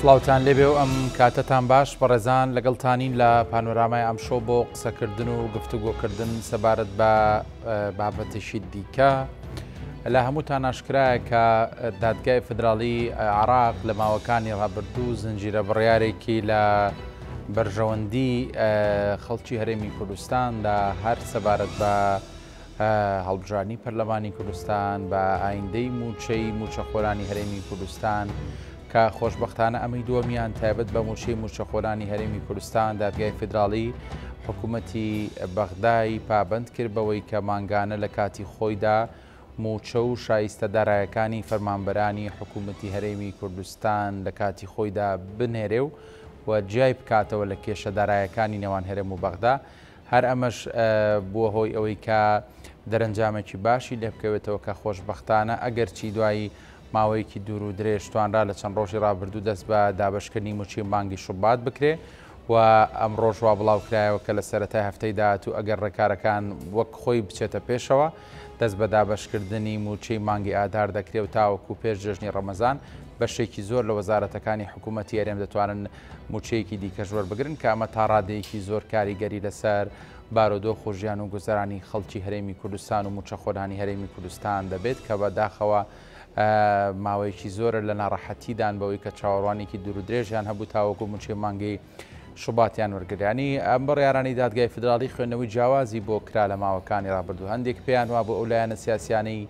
سڵاوتان لێبێ و ئەم کاتەتان باش بەڕێزان لەگەڵتانین لە پانۆرامای ئەم شۆ بۆ قسەکردن و گفتوگۆکردن سەبارەت بە بابەتێکی دیکە لە هەمووتان ئاشکرایە کە دادگای فدراڵی عێراق لە ماوەکانی ڕابردوو زنجیرە بڕیارێکی لە بەرژەوەندی خەڵکی هەرێمی کوردستان لە هەر سەبارەت بە هەڵبژاردننی پەرلەمانی کوردستان بە ئایندەی موچەی موچەخۆرانی هەرێمی کوردستان کە خۆشببختانە ئەمەی دووەمیان تایبەت بە موچەی موچەخۆرانی هەرێمی کوردستان دادگای فدراڵی حکوومەتی بەغدای پابند کرد بەوەی کە مانگانە لە کاتی خۆیدا موچە و شایستە دارایەکانی فەرمانبەرانی حکوومەتی هەرێمی کوردستان لە کاتی خۆیدا بنێرێ و جیای بکاتەوە لە کێشە دارایەکانی نێوان هەرێم و بەغدا هەر ئەمەش بووە هۆی ئەوەی کە دەرەنجامێکی باشی لێ بکەوێتەوە کە خۆشببختانە ئەگەرچی دوایی ماوەیەکی دوور و درێژ توانرا لە چەند ڕۆژی ڕابردوو دەست بە دابشکردنی موچی مانگی شوبات بکرێ و ئەم ڕۆژ وا بڵاوکرایەوە کە لە سەرەتای هەفتەی داهاتوو ئەگەر ڕێکارەکان وەک خۆی بچێتە پێشەوە دەست بە دابشکردنی موچەی مانگی ئادار دەکرێت و تاوەکو پێش جژنی ڕەمەزان بەشێکی زۆر لە وەزارەتەکانی حکوومەتی هەرێم دەتوانن موچەیەکی دیکە ژوەر بگرن کە ئەمە تا ڕادەیەکی زۆر کاریگەری لەسەر بارودۆخ و ژیان و گوزەرانی خەڵکی هەرێمی کوردستان و موچەخۆرانی هەرێمی کوردستان دەبێت کە بەداخەوە ماوەیەکی زۆرە لە ناڕەحەتیدان بەوەی کە چاوەڕوانێکی دوور و درێژیان هەبوو تاوەکو موچەی مانگی شوباتیان وەرگریانی ئەم بڕیارانی دادگای فدراڵی خوێندنەوەی جیاوازی بۆ کرا لە ماوەکانی ڕابردوو هەندێک پێیان وا بۆ ئەولایەنە سیاسیانەی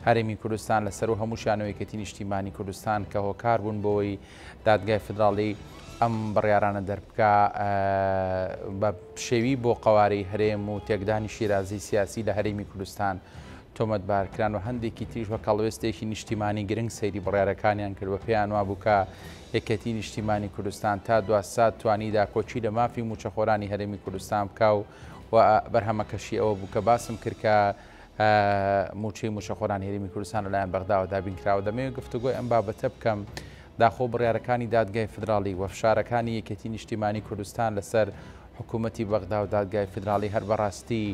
هەرێمی کوردستان لەسەر و هەمووشانەوەیکەتی نیشتیمانی کوردستان کە هۆکار بوون بۆەوەی دادگای فدراڵی ئەم بڕیارانە دەربکە بە شێوی بۆ قوارەی هەرێم و تێکدانی شیرازی سیاسی لە هەرێمی کوردستان تۆمەتبارکران و هەندێکی تریش وە کەڵوێستێکی نیشتیمانی گرنگ سەیری بڕیارەکانیان کرد بە پێیان وا بوو کە یەکەتی نیشتیمانی کوردستان تا دو سات توانیدا کۆچی لە مافی موچەخۆرانی هەرێمی کوردستان بکە و بەرهەمەکەشی ئەوە بوو کە باسم کرد کە موچەی موچەخۆرانی هەرێمی کوردستان لەلایەن بەغداوە دابینکراوە دەمەوێت گفتوگۆی ئەم بابەتە بکەم داخۆ بڕیارەکانی دادگای فدراڵی و فشارەکانی یەکەتی نیشتیمانی کوردستان لەسەر حکوومەتی بەغدا و دادگای فدراڵی هەر بەڕاستی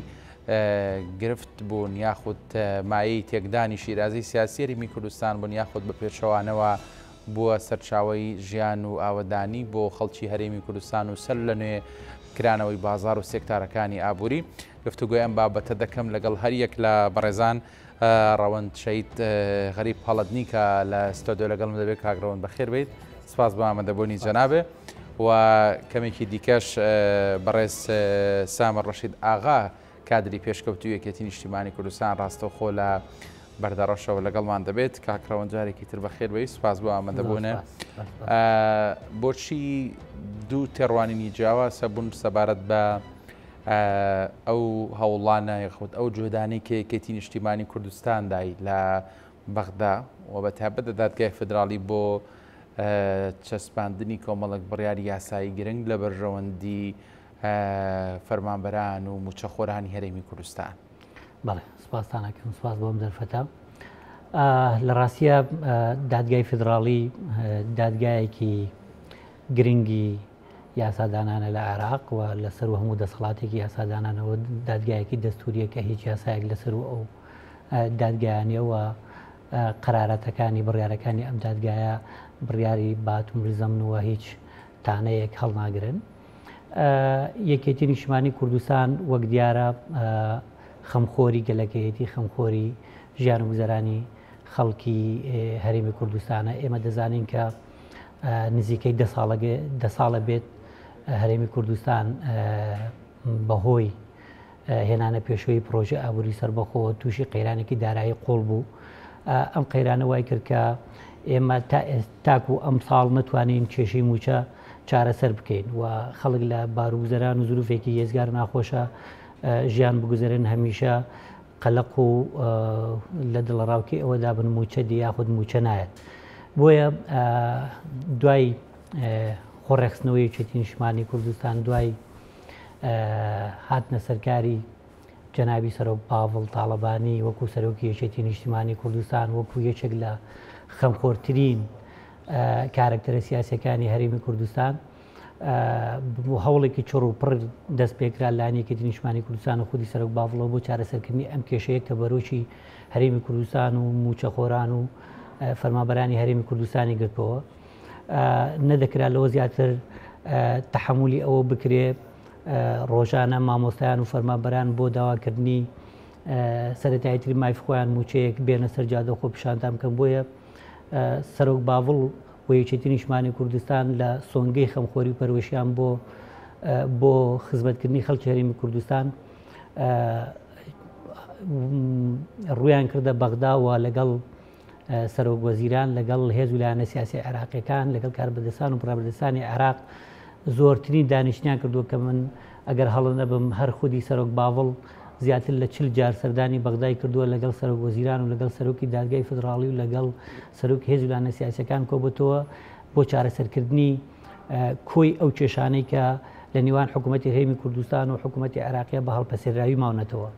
گرفت بوون یاخود مایەی تێکدانی شیرازی سیاسی هەرێمی کوردستان بوون یاخود بە پێچەوانەوە بووە سەرچاوی ژیان و ئاوەدانی بۆ خەڵکی هەرێمی کوردستان و سەر لە نوێ کرانەوەی بازار و سێکتارەکانی ئابووری گفتوگۆی ئەم بابەتە دەکەم لەگەڵ هەر یەک لە بەڕێزان ڕەوەند شەید غەریب هەڵەدنی کە لە ستۆدیۆ لەگەڵم دەبێت کاگڕەوەند بەخێر بێت سپاس بە ئامادەبوونی جەنابێ و کەمێکی دیکەش بەڕێز سامر ڕەشید ئاغا کادری پێشکەوتوی یەکێتی نیشتیمانی کوردستان ڕاستەوخۆ لە بەردەڕەشەوە لەگەڵمان دەبێت کاکڕەوەند جارێکی تر بەخێر بێت سپاس بۆ ئامادەبوونە بۆچی دوو تێڕوانینی جیاوازە بوون سەبارەت بە ئەو هەوڵانە یخود ئەو جۆدانی کە یەکێتی نیشتیمانی کوردستان دای لە بەغدا و بە تایبەت لە دادگای فدراڵی بۆ چەسپاندنی کۆمەڵک بڕیاری یاسایی گرنگ لە بەرژەوەندی فەرمانبەران و موچەخۆرانی هەرێمی کوردستان. بەڵێ سپاسانەکەم سپاس بۆم دەرفەتە لە ڕاستیە دادگای فدراڵی دادگایەکی گرنگی یاسادانانە لە عێراق و لەسەر و هەموو دەسەڵاتێکی یاسادانانەوە دادگایەکی دەستوریە کە هیچ یاسایەک لەسەر و ئەو دادگایانەوە قەرارەتەکانی بڕیارەکانی ئەم دادگایە بڕیاری باتومریزەمنەوە هیچ تانەیەک هەڵناگرن. یەکێتی نیشتیمانی کوردستان وەک دیارە خەمخۆری گەلەکەیەتی خەمخۆری ژیان و گوزەرانی خەڵکی هەرێمی کوردستانە ئێمە دەزانین کە نزیکەی دە ساڵە بێت هەرێمی کوردستان بەهۆی هێنانە پێشەوەی پرۆژە ئابووری سەربەخۆوە تووشی قەیرانێکی دارایی قوڵ بوو. ئەم قەیرانە وای کرد کە ئێمە تاکو ئەم ساڵ نەتوانین کێشەی موچە چارەسەر بکەین و خەڵک لە باروگوزەران و زروفێکی هێزگار ناخۆشە ژیان بگوزارن هەمیشە قەلق و لە دڵڕاوکی ئەوەدا بن موچە دی یاخود موچە نایەت. بۆیە دوای خۆڕێخستنەوەی یەکێتی نیشتیمانی کوردستان دوای هاتنە سەرکاری جەنابی سەرۆک پاڤڵ تاڵەبانی وەکو سەرۆکی یەکێتی نیشتیمانی کوردستان وەکو یەکێک لە خەمخۆرترین کارکتەرە سیاسەکانی هەرێمی کوردستان هەوڵێکی چڕ و پڕ دەست پێکرا لایەن یەکێتی نیشتیمانی کوردستان و خودی سەرۆک باڤڵەوە بۆ چارەسەرکردنی ئەم کێشەیە کە بەرۆکی هەرێمی کوردستان و موچەخۆران و فەرمانبەرانی هەرێمی کوردستانی گرتەوە. نەدەکرا لەوە زیاتر تەحملی ئەوە بکرێ ڕۆژانە مامۆستایان و فەرمانبەران بۆ داواکردنی سەرەتاییتری مایف خۆیان موچەیەک بێنە سەر جادە خۆ پیشانتان بکەم. بۆیە سەرۆک باوڵ و یەکێتی نیشتمانی کوردستان لە سۆنگەی خەمخۆری و پەروەشیان بۆ خزمەتکردنی خەڵکی هەرێمی کوردستان ڕویان کردە بەغدا و لەگەڵ سەرۆک وەزیران لەگەڵ هێز و لایەنە سیاسی عێراقیەکان لەگەڵ کاربەدەستان و پڕابەدەستانی عێراق زۆرترین دانیشتیان کردووە کە من ئەگەر هەڵە نەبم هەر خودی سەرۆک باوڵ زیاتر لە 40 جار سەردانی بەغدای کردووە لەگەڵ سەرۆک وەزیران و لەگەڵ سەرۆکی دادگای فدراڵی و لەگەڵ سەرۆک هێز و لایەنە سیاسیەکان کۆبووەوە بۆ چارەسەرکردنی کۆی ئەو کێشانەی کە لە نێوان حکوومەتی هەرێمی کوردستان و حکوومەتی عێراقیە بە هەڵپەسێراوی ماونەتەوە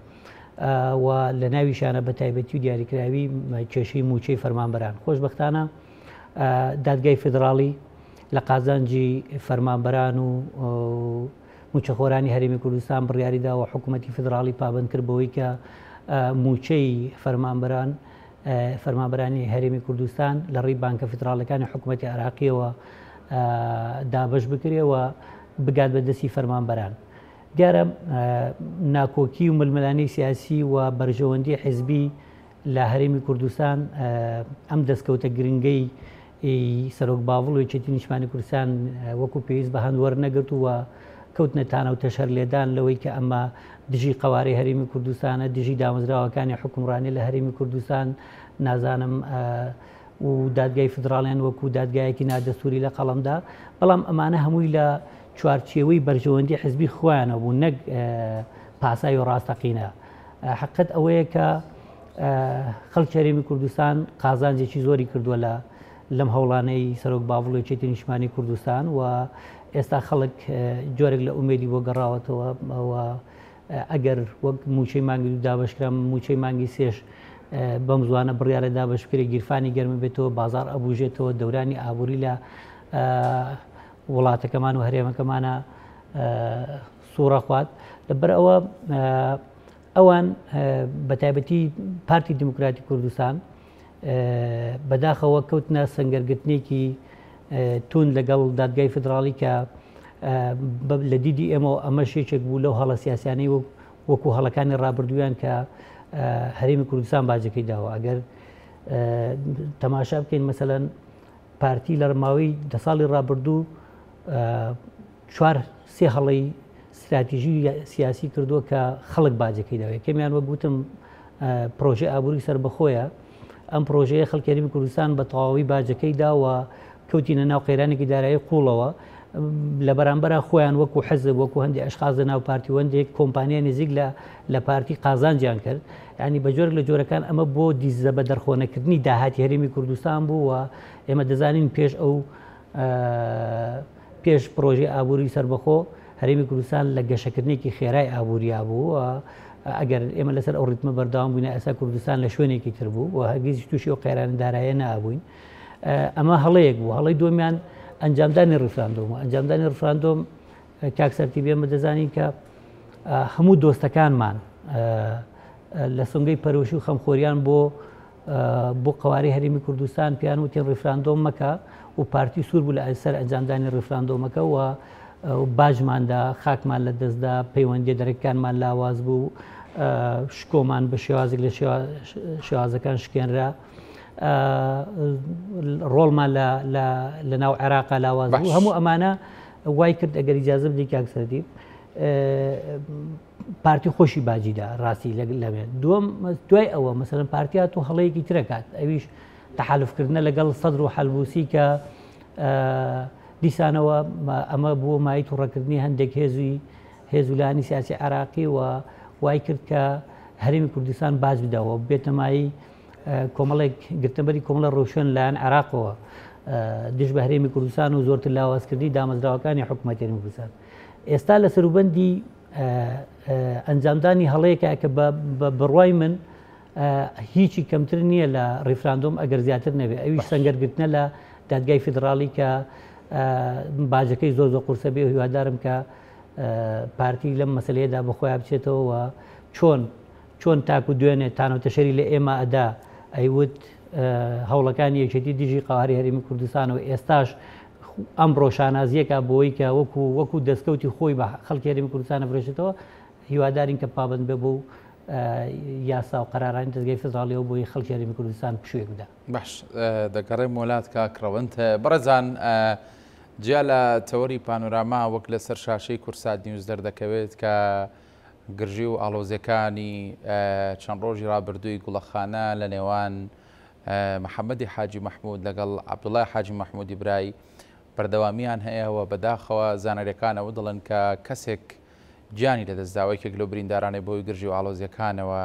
و لە ناویشانە بە تایبەتی و دیاریکراوی کێشەی موچەی فەرمانبەران. خۆشبەختانە دادگای فدراڵی لە قازانجی فەرمانبەران و موچەخۆرانی هەرێمی کوردستان بڕیاریدا و حکوومەتی فدراڵی پابند کرد بەوەی کە موچەی فەرمانبەرانی هەرێمی کوردستان لە ڕێی بانکە فدراڵەکانی حکوومەتی عێراقیەوە دابش بکرێەوە بگات بە دەستی فەرمانبەران. دیارە ناکۆکی و ململانی سیاسی و بەرژەوەندی حیزبی لە هەرێمی کوردستان ئەم دەستکەوتە گرنگەی سەرۆک باوڵ و یەکێتی نیشتمانی کوردستان وەکو پێویست بە هەند وەرنەگرت و کەوتنەتانە و تەشەر لێدان لەوەی کە ئەمە دژی قەوارەی هەرێمی کوردستانە دژی دامەزراوەکانی حکومڕانی لە هەرێمی کوردستان نازانم و دادگای فدراڵیان وەکو دادگایەکی نادەستوری لە قەڵەمدا، بەڵام ئەمانە هەمووی لە چوارچێوەی بەرژەوەندی حزبی خۆیانە بوو نەک پاسای و ڕاستەقینە. حقیقەت ئەوەیە کە خەڵکی هەرێمی کوردستان قازانجێکی زۆری کردووە لەم هەوڵانەی سەرۆک باوڵ و یەکێتی نیشتمانی کوردستان و ئێستا خەڵک جۆرێک لە ئومێدی بۆ گەڕاوەتەوە ئەگەر وەک موچەی مانگی دوو دابشکرام موچەی مانگی سێش بەم زوانە بڕیارە دابشکرێ گیرفانی گەرمە بێتەوە بازار ئەبوژێتەوە دەورانی ئابووری لە وڵاتەکەمان و هەرێمەکەمانە سوورە خوات. لەبەر ئەوە ئەوان بەتایبەتی پارتی دیموکراتی کوردستان بەداخەوە کەوتنە سەنگەرگرتنێکی تون لەگەڵ دادگای فدراڵی کە لە دیدی ئێمەوە ئەمە شێچێک بوو لەو هەڵە سیاسیانەی وەکو هەڵەکانی ڕابردوویان کە هەرێمی کوردستان باجەکەی داوە. ئەگەر تەماشا بکەین مەسەلەن پارتی لە ماوەی 10 ساڵی ڕابردوو 4-3 هەڵەی استراتیژی سیاسی کردووە کە خەڵک باجەکەی داوێت. کەمیان وەک گوتم پرۆژه ئابووری سربەخۆیە، ئەم پرۆژەیە خەڵکی هەرێمی کوردستان بە تەواوی باجەکەی داوە کەوتینە ناو قەیرانێکی دارایی قوڵەوە لە بەرامبەرە خۆیان وەکو حەزب وەکو هەندی ئەشخاص لە ناو پارتی و هەندێک کۆمپانیا نزیک لە پارتی قازانجیان کرد. ینی بە جۆرێک لە جۆرەکان ئەمە بۆ دیزە بە دەرخۆنەکردنی داهاتی هەرێمی کوردستان بوو و ئێمە دەزانین پێش پرۆژەی ئابووری سربەخۆ هەرێمی کوردستان لە گەشەکردنێکی خێرای ئابووریا بوو و ئەگەر ئێمە لەسەر ئەو ڕیتمە بەردەوام بووینە ئەسا کوردستان لە شوێنێکی تر بوو و هەرگیز تووشی ئەو قەیرانەدارایە نەبووین. ئەمە هەڵەیەک بوو. هەڵەی دومیان ئەنجامدانی ڕفراندۆم و ئەنجامدانی ڕفراندۆم کاکسەرتی بێمە دەزانین کە هەموو دۆستەکانمان لە سنگەی پەرۆشی و خەمخۆریان بۆ قەواری هەرێمی کوردستان پیان وتێن ڕفراندۆم مەکە و پارتی سوور بوو لە ئەسەر ئەنجامدانی ڕفراندۆمەکە و باژماندا خاکمان لە دەستدا پەیوەندی دەرەکانمان لاواز بوو شکۆمان بە شێوازێک لە شێوازەکان شکێنرا ڕۆڵمان لە ناو عێراقا لاواز بوو. هەموو ئەمانە وای کرد ئەگەر ئیجازە بدەیت کاکسەرتی پارتی خۆشی باجیدا ڕاستی لەوێت. دوای ئەوە مەسەلەن پارتیات و هەڵەیەکی ترەکات ئەویش تەحالفکردنە لەگەڵ سەدر و حەلبووسی کە دیسانەوە ئەمە بووە مای تووڕەکردنی هەندێک هێز و لایەنی سیاسی عێراقی و وای کرد کە هەرێمی کوردستان باج بداوە بێتە مای کۆمەڵێک گرتنبەری کۆمەڵە ڕۆشن لایەن عێراقەوە دژ بە هەرێمی کوردستان و زۆرتر لاوازکردنی دامەزراوەکانی حکوومەتی هەرێمی کوردستان. ئێستا لە سەروبەندی ئەنجامدانی هەڵەیەکە کە بڕوای من هیچی کەمتر نییە لە ڕیفراندۆم ئەگەر زیاتر نەبێت. ئەویش سەنگەرگرتنە لە دادگای فدراڵی کە باجەکەی زۆر قورسە بێ و هیوادارم کە پارتی لەم مەسلەیەدا بەخۆیان بچێتەوە و چۆن تاکو دوێنێ تانەوتەشەری لە ئێمە ئەدا ئەیوت هەوڵەکانی یەکێتی دژی قاواری هەرێمی کوردستانەوە ئێستاش ئەمڕۆ شانازیەکە بۆی کە وەکو دەستکەوتی خۆی بە خەڵکی هەرێمی کوردستانە فرێشێتەوە هیوادارین کە پابند بێ بۆ یاسا و قەرارانی دەستگای فدراڵیەوە بۆی خەڵکی هەرێمی کوردستان پشوێک بدە. باش دەگەڕێم وڵات کاکڕەوەند بەڕێزان جیا لە تەوەری پانۆراما وەک لەسەر شاشەی کورسات نیوز دەردەکەوێت کە گرژی و ئاڵۆزیەکانی چەند ڕۆژی ڕابردووی گوڵەخانە لە نێوان محەممەدی حاجی مەحموود لەگەڵ عەبدوڵای حاجی مەحموودی برای بەردەوامیان هەیەەوە بەداخەوە زانەریەکانەوە دەڵێن کە کەسێک گیانی لەدەستداوەیەکێک لەو بریندارانەی بۆی گرژی و ئاڵۆزیەکانەوە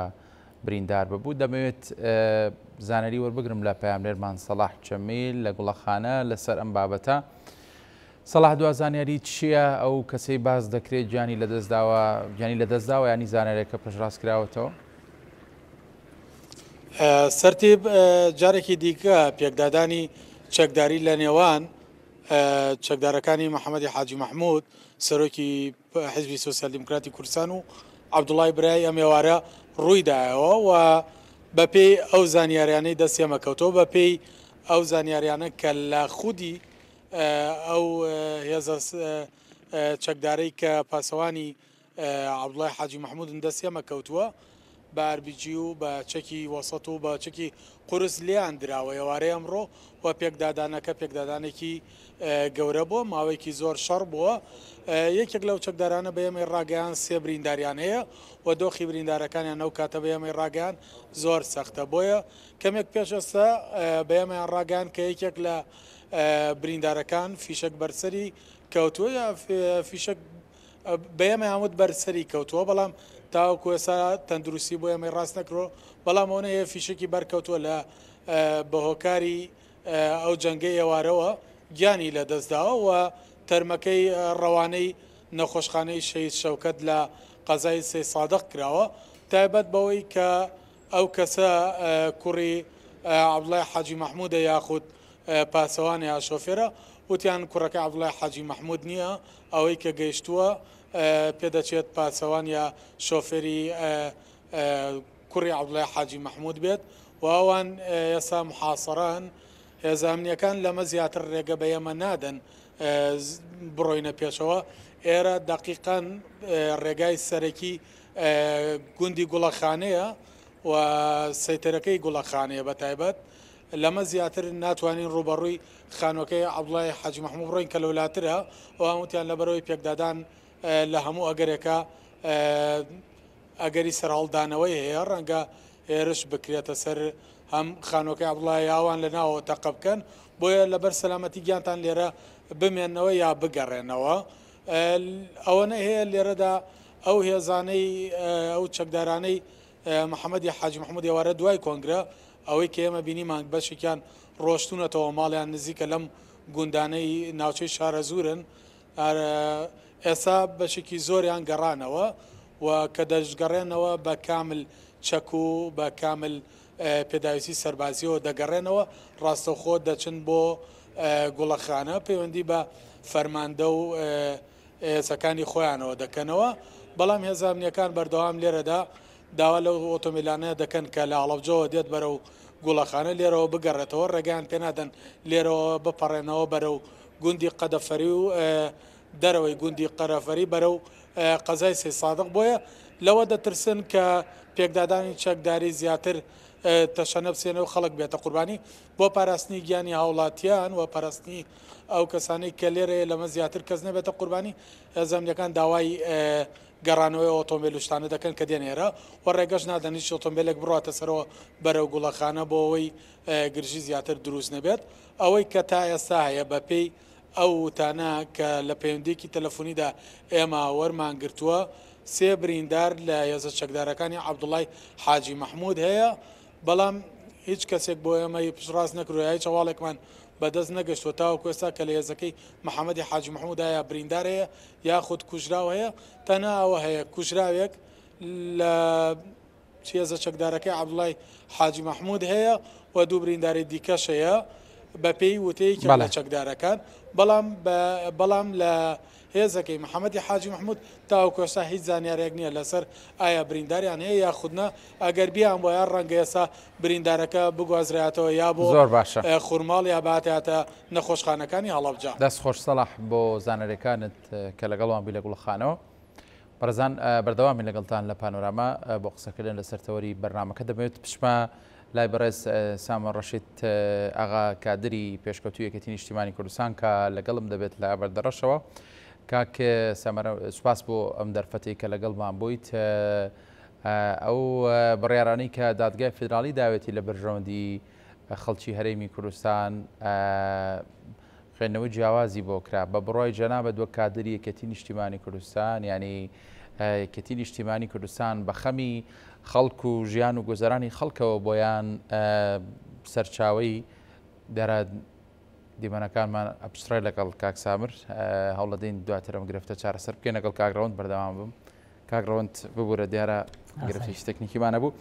بریندار ببوو. دەمەوێت زانەری وەربگرم لە پەیامنێرمان سەلاح جەمیل لە گوڵەخانە لەسەر ئەم بابەتە. سەلاح دوازانیاری چییە ئەو کەسەی باز دەکرێت گیانی لەدەستداوە ینی زانەرێکە پشڕاست کراوەتەوە؟ سەرتیب جارێکی دیکە پێکدادانی چەکداری لە نێوان چەکدارەکانی محەممەدی حاجی مەحموود سەرۆکی حیزبی سۆسیال دیموکراتی کوردستان و عەبدوڵای برای ئەم ێوارە ڕوویدایەوە و بەپێی ئەو زانیاریانەی دەستێمەکەوتەوە بەپێی ئەو زانیاریانە کە لە خودی ئەو هێزە چەکدارەی کە پاسەوانی عەبدوڵای حاجی مەحموودن دەستێمە کەوتووە بە ئەربیجی و بە چەکی وەسەط و بە چەکی قورس لیان دراوە ێوارەی ئەمڕۆ و پێکدادانەکە پێکدادانێکی گەورە بووە ماوەیەکی زۆر شەڕ بووە. یەکێک لەو چەکدارانە بە ئێمەی ڕاگەیان سێ برینداریان هەیە و دۆخی بریندارەکانیان ئەو کاتە بە ئێمەی ڕاگەیان زۆر سەختە بۆیە کەمێک پێش ئێستا بە ئێمەیان ڕاگەیان کە یەکێک لە بریندارەکان فیشک بەرسەری کەوتووە یا فیشک بە ئێمە هەمووت بەرسەری کەوتووە بەڵام تاوەکو ئێستا تەندروستی بۆ ئێمەی ڕاست نەکرۆ بەڵام ئەوە هەیە فیشکی بەرکەوتووە لە بەهۆکاری ئەو جەنگەی ئێوارەوە گیانی لە دەستداوە و تەرمەکەی ڕەوانەی نەخۆشخانەی شەید شەوکەت لە قەزای سێ سادق کراوە تایبەت بەوەی کە ئەو کەسە کوڕی عەبدوڵای حاجی مەحموودە یاخود پاسەوان یا شۆفێرە وتیان کوڕەکە عەبدوڵای حاجی مەحموود نییە ئەوەی کە گەیشتووە پێدەچێت پاسەوان یا شۆفێری کوڕی عەبدوڵای حاجی مەحموود بێت و ئەوان ئێستا محاسەران هێزە ئەمنیەکان لەمە زیاتر ڕێگە بە ئێمە نادەن بڕۆینە پێشەوە. ئێرە دەقیقاً ڕێگای سەرەکی گوندی گوڵەخانەیە و سەیتەرەکەی گوڵەخانەیە بە تایبەت لەمە زیاتر ناتوانین ڕوبەڕووی خانۆکەی عەبدوڵای حاجی مەحموود بڕۆین کە لەولاترە و هەمووتیان لەبەرەوەی پێکدادان لە هەموو ئەگەرێکە ئەگەری سەرهەڵدانەوەی هەیە ڕەنگە هێرش بکرێتە سەر هەم خانۆکەی عەبدوڵای یاوان لە ناوەوە تەقە بکەن بۆیە لەبەر سەلامەتی گیانتان لێرە بمێنەوە یا بگەڕێنەوە. ئەوەنە هەیە لێرەدا ئەو هێزانەی ئەو چەکدارانەی محەممەدی حاجی مەحموود ێوارە دوای کۆنگرە ئەوەی کە ئێمە بینیمان بەشێکیان ڕۆشتونەتەوە ماڵیان نزیکە لەم گوندانەی ناوچەی شارە زورن ئێستا بەشێکی زۆریان گەڕانەوە و کە دەشگەڕێنەوە بە کامل چەک و بە کامل پێداویستی سەربازیەوە دەگەڕێنەوە ڕاستەوخۆ دەچن بۆ گوڵەخانە پەیوەندی بە فەرماندە و ئێسەکانی خۆیانەوە دەکەنەوە بەڵام هێزە ئەمنیەکان بەردەوام لێرەدا داوا لەو ئۆتۆمبیلانەیە دەکەن کە لە ئاڵەبجەوە دێت بەرەو گوڵەخانە لێرەوە بگەڕێتەوە ڕێگەیان پێنادەن لێرەوە بپەڕێنەوە بەرەو گوندی قەدەفەری و دەرەوەی گوندی قەرەفەری بەرەو قەزای سێ سادق بۆیە لەوە دەترسن کە پێکدادانی چەکداری زیاتر تەشەنە بسێنە و خەڵک بێتە قوربانی بۆ پاراستنی گیانی هاوڵاتیان و پاراستنی ئەو کەسانەی کە لێرەیە لەمە زیاتر کەس نەبێتە قوربانی هێزەمنیەکان داوای گەڕانەوەی ئۆتۆمبیل و شتانە دەکەن کە دێنێرە و ڕێگەش نادەن هیچ ئۆتۆمبیلێک بڕاتە سەرەوە بەرەو گوڵەخانە بۆ ئەوەی گرژی زیاتر دروست نەبێت ئەوەی کە تا ئێستا هەیە بەپێی ئەو وتانە کە لە پەیوەندیکی تەلەفۆنیدا ئێمە وەرمان گرتووە سێ بریندار لە هێزە چەکدارەکانی عەبدوڵای حاجی مەحموود هەیە بەڵام هیچ کەسێک بۆ ئێمەی پشتڕاست نەکردووە هیچ هەواڵێکمان بەدەست نەگەشتوە تاوەکو ئێستا کە لە هێزەکەی محەممەدی حاجی مەحموود یا بریندار هەیە یاخود کوژراوە هەیە تەنها ئەوە هەیە کوژراوێک لە هێزە چەکدارەکەی عەبدوڵای حاجی مەحموود هەیە و دوو برینداری دیکەش هەیە بە پێی وتەیەکی لە چەکدارەکان بەڵام لە هێزەکەی محەممەدی حاجی محمود تاو کۆستا هیچ زانیارێک نییە لەسەر ئایا برینداریان هەیە یاخودنا ئەگەر بیان بۆ یان ڕەنگە ئێستا بریندارەکە بگوازرێتەوە یا بۆ زۆر باشە خوورماڵ یا باتاتە نەخۆشخانەکانی هەڵەبجا. دەست خۆش سەلاح بۆ زانەرەکانت کە لەگەڵوان بی لە گوڵخانەوە بەرزان بەردەوامی لەگەڵتان لە پانۆراما بۆ قسەکردن لە سەرتەوەری بەرنامەکە دەبێت پشما لای بەڕێز سامە ڕەشید ئاغا کادری پێشکەوتوی یەکێتی نیشتیمانی کوردستان کە لەگەڵم دەبێت لە بەردەڕەشەوە کاک سوپاس بۆ ئەم دەرفەتی کە لەگەڵمان بوویت ئەو بڕیارانەی کە دادگای فیدرالی داوێتی لە بەرژەوەندی خەڵکی هەرێمی کوردستان خوێندنەوەی جیاوازی بۆ کرا بە بڕای جەنابەت وەک کادری یەکێتی نیشتیمانی کوردستان ینی یەکێتی نیشتیمانی کوردستان بە خەمی خەڵک و ژیان و گۆزەرانی خەڵکەوە بۆیان سەرچاوی دەرە دیمەنەکانمان ئەپسرای لەگەڵ کاک سامر هەوڵەدەین دواتر ئەم گرفتە چارەسەر بکەین لەگەڵ کاگڕەوەند بەردەوام بم کاگڕەوەند ببوورە دیارە گرفتێکی تەکنیکیمانە بوو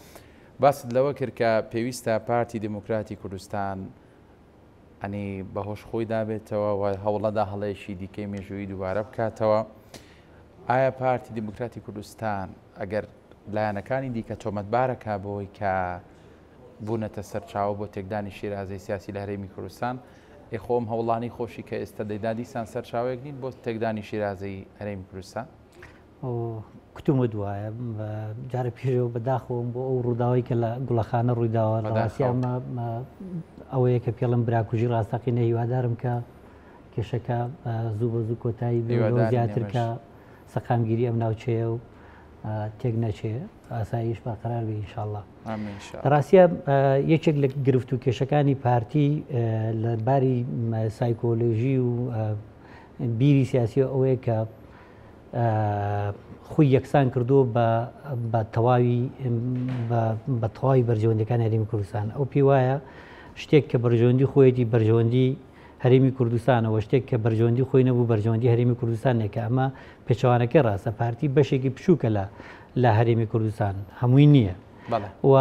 باست لەوە کرد کە پێویستە پارتی دموکراتی کوردستان ئەنی بەهۆش خۆی دابێتەوە و هەوڵەدا هەڵەیەشی دیکەی مێژووی دووبارە بکاتەوە ئایا پارتی دموکراتی کوردستان ئەگەر لایەنەکانی دیکە تۆمەتبارەکە بۆی کە بوونەتە سەرچاوە بۆ تێکدانی شیرازەی سیاسی لە هەرێمی کوردستان خۆم هەوڵانی خۆشی کە ئێستا دەیدا دیسان سەرچاوێک نین بۆ تێکدانی شیرازەی هەرێمی کوردستان کتومە دوایە جارە پێشەوە بەداخەوەم بۆ ئەو ڕووداوی کە لە گوڵەخانە ڕوویداوە ڕاستی ئەوەیە کە پێڵم براکوژی ڕاستەقینە هیوادارم کە کێشەکە زوو بە زوو کۆتایی زیاتر کە سەقامگیری ئەم ناوچەیە و تێک نەچێ ئاساییش باقەرار بێ ئینشاءڵڵا. ڕاستیە یەکێک لە گرفت و کێشەکانی پارتی لە باری سایکۆلۆژی و بیری سیاسی ئەوەیە کە خۆی یەکسان کردو بە تەواوی بەرژەوەندەکان هەرێمی کوردستان ئەو پێی وایە شتێک کە بەرژەوەندی خۆیەتی بەرژەوەندی هەرێمی کوردستانەوە شتێک کە بەرژەوەندی خۆی نەبوو بەرژەوەندی هەرێمی کوردستانێکە ئەمە پێچەوانەکە ڕاستە پارتی بەشێکی بچووکە لە هەرێمی کوردستان هەمووی نییە و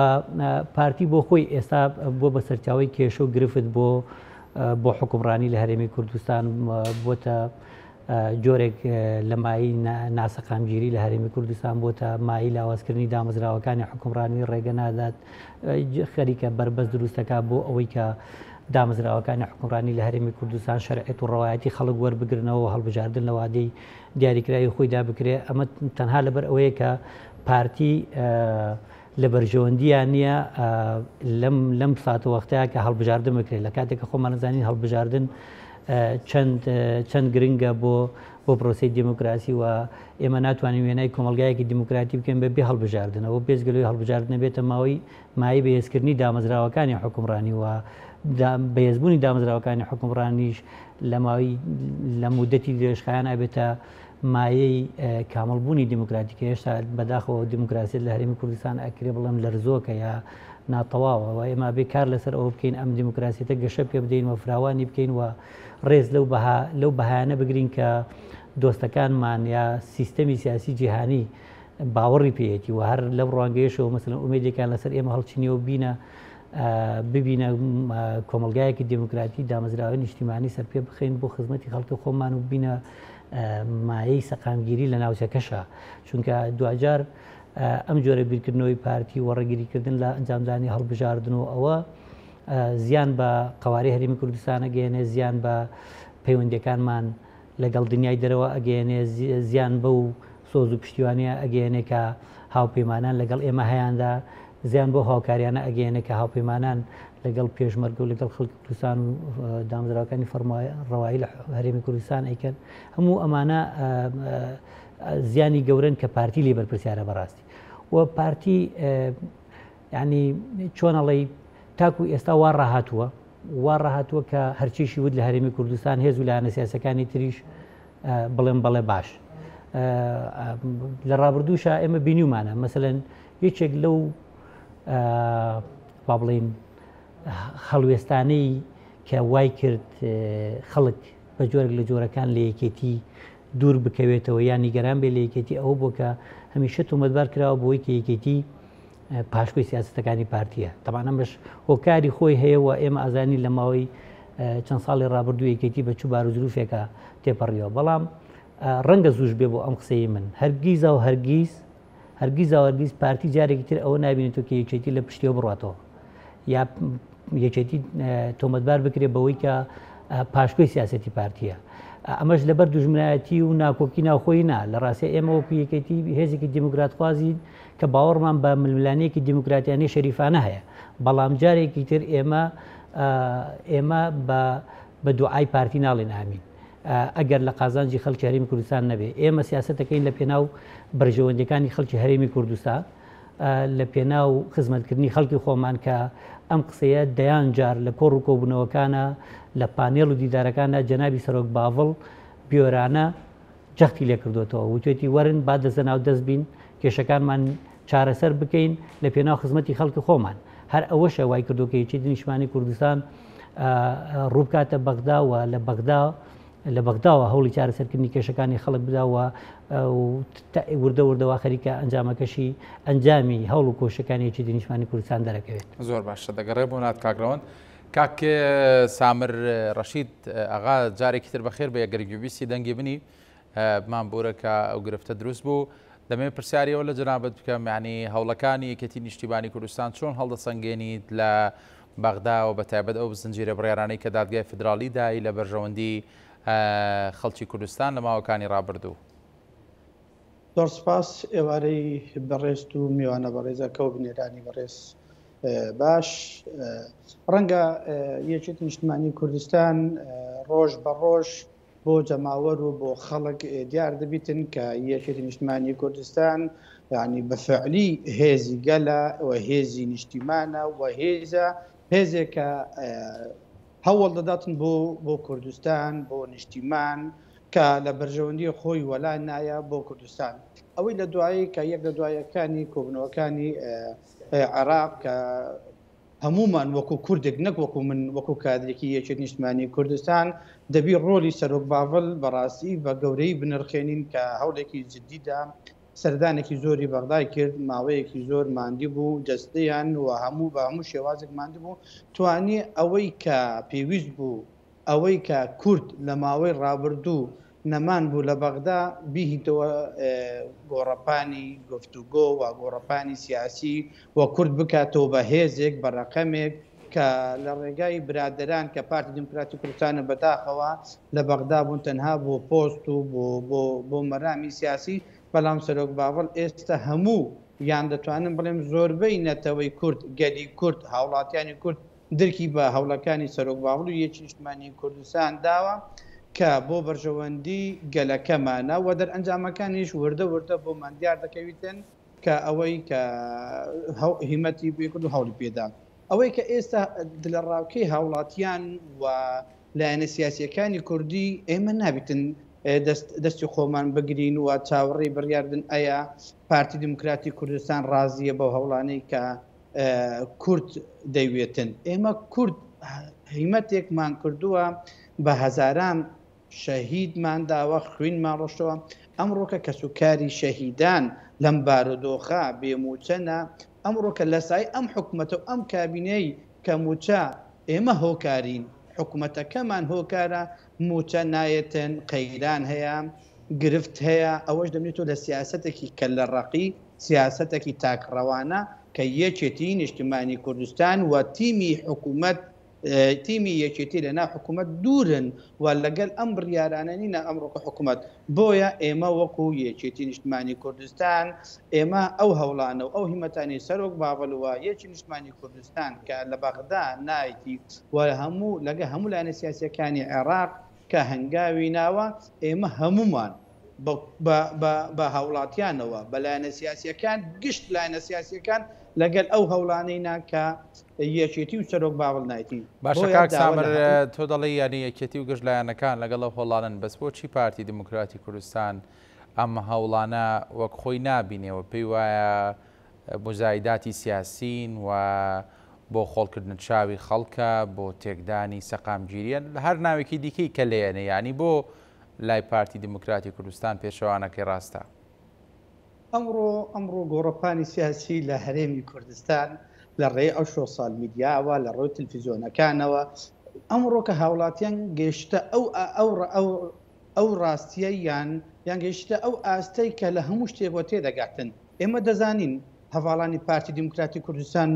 پارتی بۆ خۆی ئێستا بۆ بە سەرچاوی کێشە و گرفت بۆ حکومڕانی لە هەرێمی کوردستان بۆتە جۆرێک لە مایی ناسەقامگیری لە هەرێمی کوردستان بۆتە مایی لاوازکردنی دامەزراوەکانی حکومڕانی ڕێگە نادات خەریکە بربەست دروستەکە بۆ ئەوەی کە دامەزراوەکانی حکومڕانی لە هەرێمی کوردستان شەرعێت و ڕەوایەتی خەڵک وەربگرنەوە و هەڵبژاردن لە وادەی دیاریکراوی خۆیدا بکرێت ئەمە تەنها لەبەر ئەوەیە کە پارتی لە بەرژەوەندیان نییە لەم ساتە وەختەیە کە هەڵبژاردن بکرێت لە کاتێککە خۆمان نەزانین هەڵبژاردن چەند گرنگە بۆ پرۆسی دیموکراسی و ئێمە ناتوانین وێنای کۆمەلگایەکی دیموکراتی بکەین بەبێ هەڵبژاردنەوە بێزگەلوی هەڵبژاردنە بێتە مای بەهێزکردنی دامەزراوەکانی حکومڕانی و بەهێزبوونی دامەزراوەکانی حکومڕانیش لە مودەتی درێژخایان ئابێتە مایەی کامەڵبوونی دیموکراتیکە هێشتا بەداخەوە دیموکراسیت لە هەرێمی کوردستان ئەکرێ بڵێم لەرزۆکە یا ناتەواوە و ئێمە بێکار لەسەر ئەوە بکەین ئەم دیموکراسیەتە گەشە پێ بدەین و فراوانی بکەین و ڕێز لەو بەهایانە بگرین کە دۆستەکانمان یا سیستەمی سیاسی جیهانی باوەڕی پێێتی و هەر لەو ڕوانگەیەشەوە مەسەلەن ئومێدێکان لەسەر ئێمە هەڵچینیەوە ببینە کۆمەلگایەکی دموکراتی دامەزراوی نیشتیمانی سەر پێ بخەین بۆ خزمەتی خەڵکی خۆمان و بینە مایەی سەقامگیری لە ناوچەکەشە چونکە دوجار ئەم جۆرە بیرکردنەوەی پارتی وەڕێگیریکردن لە ئەنجامدانی هەڵبژاردن و ئەوە زیان بە قواری هەرێمی کوردستان ئەگەێنێ زیان بە پەیوەندیەکانمان لەگەڵ دنیای دەرەوە ئەگەێنێ زیان بە و سۆز و پشتیوانیە ئەگەێنێ کە هاوپەیمانان لەگەڵ ئێمە هەیەاندا زیان بۆ هاوکاریانە ئەگەێنێ کە هاوپەیمانان لەگەڵ پێشمەرگە و لەگەڵ خەڵکی کوردستان و دامەزراوەکانی ڕەوایی لە هەرێمی کوردستان ئەیکەن هەموو ئەمانە زیانی گەورن کە پارتی لێ بەرپرسیارە بەڕاستی و پارتی ینی چۆنەڵی تاکو ئێستا وا ڕاهاتووە کە هەرچیشی ود لە هەرێمی کوردستان هێز و لایەنە سیاسەکانی تریش بڵێم بەڵێ باش لە ڕابردووشە ئێمە بینیومانە مەسەلەن یەکێک لەو با بڵێن هەڵوێستانەی کە وای کرد خەڵک بە جۆرێک لە جۆرەکان لە یەکێتی دوور بکەوێتەوە یان نیگەران بێ لە یەکێتی ئەوە بۆ کە هەمیشە تۆمەتبار کراوە بۆی کە یەکێتی پاشکۆی سیاستەکانی پارتیە تەمانە بەش هۆکاری خۆی هەیە و ئێمە ئازانی لە ماوەی چەند ساڵی ڕابردوو یەکێتی بە چوو بار و زروفێکە تێپەڕیەوە بەڵام ڕەنگە زوش بێ بۆ ئەم قسەی من هەرگیزە و هەرگیز پارتی جارێکی تر ئەوە نبینێتەوە کە یەکێتی لە پشتیەوە بڕاتەوە یا یەکێتی تۆمەتبار بکرێ بەوەی کە پاشکۆی سیاسەتی پارتیە ئەمەش لەبەر دوژمنایەتی و ناکۆکی ناوخۆی نا لە ڕاستی ئێمە وەکو یەکێتی هێزێکی دیموکراتخوازی کە باوەڕمان بە ململانەیەکی دیموکراتیانی شەریفانە هەیە بەڵام جارێکی تر ئێمە بە دوعای پارتی ناڵێن ئامین ئەگەر لە قازانجی خەڵکی هەرێمی کوردستان نەبێ ئێمە سیاسەتەکەین لە پێناو بەرژەوەندەکانی خەڵکی هەرێمی کوردستان لە پێناو خزمەتکردنی خەڵکی خۆمان کە ئەم قسەیە دەیان جار لە کۆڕ و کۆبوونەوەکانە لە پانێڵ و دیدارەکانە جەنابی سەرۆک باڤڵ بیۆرانە جەختی لێ کردوێتەوە وتێتی وەرن با دەزە ناو دەست بین کێشەکانمان چارەسەر بکەین لە پێناو خزمەتی خەڵکی خۆمان هەر ئەوەشە وای کردو کە یەکێتی نیشتمانی کوردستان ڕووبکاتە بەغداوە لە بەغداوە هەوڵی چارەسەرکردنی کێشەکانی خەڵک بداوە وردە خەریکە ئەنجامەکەشی ئەنجامی هەوڵ و کۆشەکانی یەکێتی نیشتمانی کوردستان دەرەکەوێت زۆر باشە دەگەڕێ بۆ نات کاکڕەوەند کاک سامر ڕەشید ئاغا جارێکی تر بەخێر بە یەگەرگویستی دەنگی بنی مامبورەکە ئەو گرفتە دروست بوو دەمێ پرسیاریەوە لە جەنابەت بکەم یعنی هەوڵەکانی یەکێتی نیشتیمانی کوردستان چۆن هەڵدەسەنگێنیت لە بەغدا و بەتایبەت ئەو زنجیرە بڕێرانەی کە دادگای فدرالی دای لە بەرژەوەندی خەڵکی کوردستان لە ماوەکانی ڕابردوو زۆر سپاس ئێوارەی بەڕێست و میوانە بەڕێزەکە و بنێرانی بەڕێز باش ڕەنگە یەکێتی نیشتیمانی کوردستان ڕۆژ بە ڕۆژ بۆ جەماوەر و بۆ خەڵک دیار دەبیتن کە یەکێتی نیشتیمانی کوردستان یعنی بەفعلی هێزی گەلە و هێزی نیشتیمانە و هێزێکە هەوڵ دەداتن بۆ کوردستان بۆ نیشتیمان کە لە بەرژەوەندی خۆی وەلا نایە بۆ کوردستان ئەوەی لە دوایی کە یەک لە دوایەکانی کۆبنەوەکانی عێراق کە هەمومان وەکو کوردێک نەک وەکو من وەکو کادرێکی یەکێتی نیشتیمانی کوردستان دەبی ڕۆلی سەرۆک باڤڵ بەڕاستی بە گەورەی بنرخێنین کە هەوڵێکی جدیدا سەردانێکی زۆری بەغدای کرد ماوەیەکی زۆر ماندی بوو دەستەیان و هەموو بە هەموو شێوازێک ماندی بوو توانی ئەوەی کە پێویست بوو ئەوەی کە کورد لە ماوەی ڕابردوو نەمان بوو لە بەغدا بیهیتەوە گۆڕەپانی گفتوگۆ و گۆڕەپانی سیاسی و کورد بکاتەوە بە هێزێک بە ڕقەمێک کە لە ڕێگای برادران کە پارتی دیموکراتی کوردستانە بەداخەوە لە بەغدا بوون تەنها بۆ پۆست و بۆ مەرامی سیاسی بەڵام سەرۆک باڤڵ ئێستا هەموو یان دەتوانم بڵێم زۆربەی نەتەوەی کورد گەلی کورد هاوڵاتیانی کورد درکی بە هەوڵەکانی سەرۆک باڤڵ و یەکێتی نیشتیمانی کوردستان داوە کە بۆ بەرژەوەندی گەلەکەمانە و دەرئەنجامەکانیش وردە بۆمان دیار دەکەویتن کە ئەوەی کە هیمەتی بێکرد و هەوڵی پێدا ئەوەی کە ئێستا لە ڕاوکەی هاوڵاتیان و لایەنە سیاسیەکانی کوردی ئێمە نابێتن دەستی خۆمان بگرین و چاوەڕێی بڕیاردن ئەیە پارتی دیموکراتی کوردستان ڕازیە بەو هەوڵانەی کە کورد دەیوێتن ئێمە کورد هیمەتێکمان کردووە بە هەزاران شەهیدمان داوە خوێنمان ڕۆشتەوە ئەمڕۆکە کەسوکاری شەهیدان لەم بارودۆخە بێموچەنە ئەمڕۆکە لە سای ئەم حکوومەتە و ئەم کابینەی کە موچە ئێمە هۆکارین حکوومەتەکەمان هۆکارە موچە نایەتن قەیران هەیە گرفت هەیە ئەوەش دەبێتەوە لە سیاسەتێکی کە لە ڕقی سیاسەتێکی تاکڕەوانە کە یەکێتی نیشتیمانی کوردستان و تیمی حکوومەت تیمی یەکێتی لەنا حکوومەت دوورن و لەگەڵ ئەم بڕیارانە نینە ئەمڕۆکە حکوومەت بۆیە ئێمە وەکو یەکێتی نیشتیمانی کوردستان ئێمە ئەو هەوڵانە و ئەو هیمەتانی سەرۆک باڤڵ و یەکێتی نیشتیمانی کوردستان کە لە بەغدا نایەتی و هەموو لەگە هەموو لایەنە سیاسیەکانی عێراق کە هەنگاوی ناوە ئێمە هەمومان بە هاوڵاتیانەوە بە لایەنە سیاسیەکان گشت لایەنە سیاسیەکان لەگەل ئەو هەوڵانەی ناکە یەکێتی و سەرۆک باوەڵ نایەتی باشە کاک سامر تۆ دەڵێ یانی یەکێتی و گشت لایەنەکان لەگەڵ ئەو هەوڵانن بەس بۆچی پارتی دیموکراتی کوردستان ئەم هەوڵانە وەک خۆی نابینێەوە پێی وایە مزایداتی سیاسین و بۆ خۆڵکردن چاوی خەڵکە بۆ تێکدانی سەقامگیریە هەر ناوێکی دیکەی کە لێنە یعنی بۆ لای پارتی دیموکراتی کوردستان پێشەوانەکەی ڕاستە ئەمڕۆ گۆڕەپانی سیاسی لە هەرێمی کوردستان لە ڕێی ئەو شۆسال میدیاوە لە ڕۆی تلڤیزیۆنەکانەوە ئەمڕۆ کە هاوڵاتیان گەیشتە ئەو ڕاستیە یان گەیشتە ئەو ئاستەی کە لە هەموو شتێکەوە تێدەگاتن. ئێمە دەزانین هەواڵانی پارتی دیموکراتی کوردستان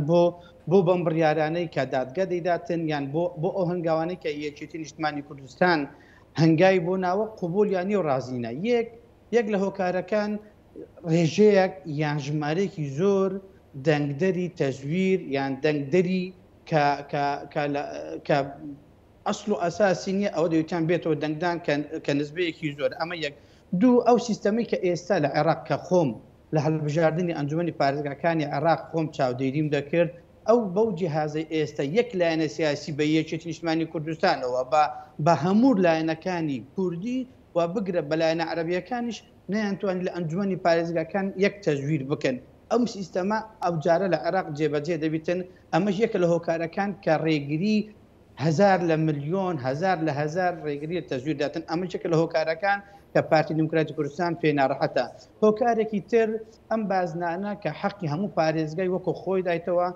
بۆ بەم بڕیارانەی کە دادگا دەیداتن یان بۆ ئەو هەنگاوانەی کە یەکێتی نیشتمانی کوردستان هەنگای بۆ ناوە قوبولیانی و ڕازینە. یەک لە هۆکارەکان ڕێژەیەک یان ژمارەیەکی زۆر دەنگدەری تەزویر یان دەنگدەری کە ئەسڵ و ئەساسی نییە ئەوە دەویتیان بێتەوە دەنگدان کە نسبەیەکی زۆر. ئەمە یەک. دوو، ئەو سیستەمی کە ئێستا لە عێراق کە خۆم لە هەڵبژاردننی ئەنجومەنی پارێزگاکانی عێراق خۆم چاودێریم دەکرد، ئەو بەو جیهازەی ئێستا یەک لایەنە سیاسی بە یەکێتی نیشتمانی کوردستانەوە بە هەموو لایەنەکانی کوردی و بگرە بە لایەنە عەرەبیەکانیش نەیانتوانین لە ئەنجومەنی پارێزگاکان یەک تەزویر بکەن. ئەم سیستەمە ئەو جارە لە عێراق جێبەجێ دەبیتن. ئەمەش یەکە لە هۆکارەکان کە ڕێگری هزار لە ملیۆن هزار لە هزار ڕێگری تەزویر داتن. ئەمە یەکە لە هۆکارەکان کە پارتی دیموکراتی کوردستان پێ ناڕەحەتە. هۆکارێکی تر ئەم بازنانە کە حەقی هەموو پارێزگای وەکو خۆی دایتەوە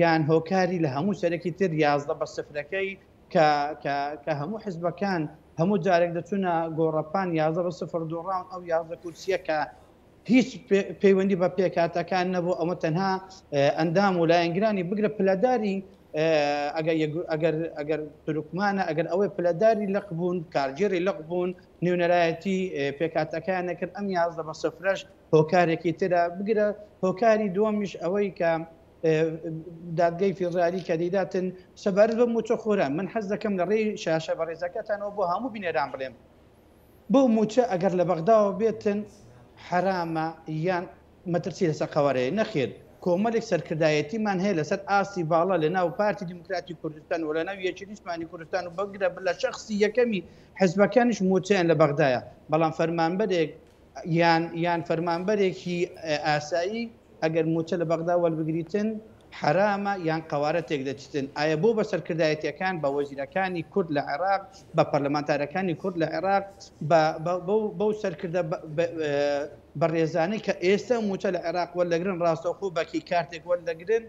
یان هۆکاری لە هەموو سەرێکی تر 11% کە هەموو حزبەکان هەموو جارێک دەچوونە گۆڕەپان 11% دوڕاون ئەو 11 کورسیە کە هیچ پەیوەندی بە پێکاتەکان نەبوو. ئەمە تەنها ئەندام و لایەنگرانی بگرە پلەداری ئەگەر تورکمانە ئەگەر ئەوەی پلەداری لەق بوون کارگێڕی لەق بوون نێونەرایەتی پێکاتەکان کرد. ئەم 11% هۆکارێکی ترە بگرە. هۆکاری دووەمیش ئەوەی کە دادگای فێدرالی کە دەیداتن سەبارەت بە موچە خۆران. من حەز دەکەم لە ڕێی شاشە بەڕێزەکەتانەوە بۆ هەموو بینەران بڵێم بۆ موچە ئەگەر لە بەغداوە بێتن حرامە یان مەترسی لەسەر قەوەرەیە نەخێر. کۆمەڵێک سەرکردایەتیمان هەیە لەسەر ئاستی باڵا لە ناو پارتی دیموکراتی کوردستان و لە ناو یەکێتی نیشتمانی کوردستان و بەگرە لە شەخصی یەکەمی حزبەکانیش موچەیان لە بەغدایە. بەڵام فەرمانبەرێک یان فەرمانبەرێکی ئاسایی ئەگەر موچە لە بەغدا وەربگریتن حرامە یان قەوارە تێک دەچێتن. ئایا بۆ بە سەرکردایەتیەکان بە وەزیرەکانی کورد لە عێراق بە پەرلەمانتارەکانی کورد لە عێراق بەو سەرکردە بەڕێزانەی کە ئێستا موچە لە عێراق وەرلەگرن ڕاستەوخۆ بەکی کارتێک وەرلەگرن